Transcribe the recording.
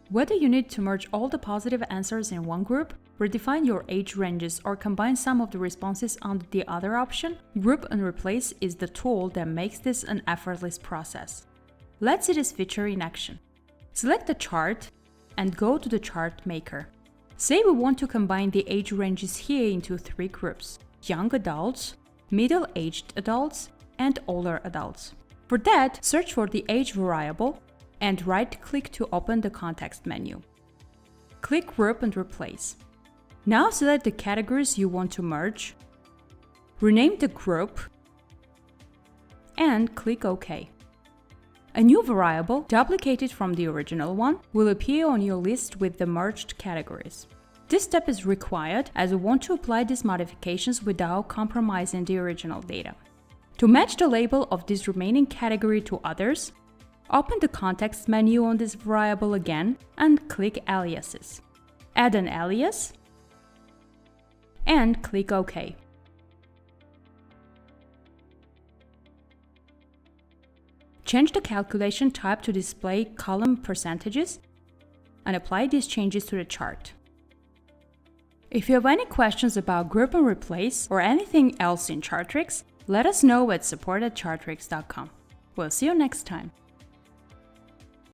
Whether you need to merge all the positive answers in one group, redefine your age ranges, or combine some of the responses under the other option, Group and Replace is the tool that makes this an effortless process. Let's see this feature in action. Select the chart and go to the chart maker. Say we want to combine the age ranges here into 3 groups: young adults, middle-aged adults, and older adults. For that, search for the age variable and right-click to open the context menu. Click Group and Replace. Now select the categories you want to merge, rename the group, and click OK. A new variable, duplicated from the original one, will appear on your list with the merged categories. This step is required as we want to apply these modifications without compromising the original data. To match the label of this remaining category to others, open the context menu on this variable again and click Aliases. Add an alias and click OK. Change the calculation type to display column percentages and apply these changes to the chart. If you have any questions about Group and Replace or anything else in Chartrics, let us know at support@chartrics.com. We'll see you next time.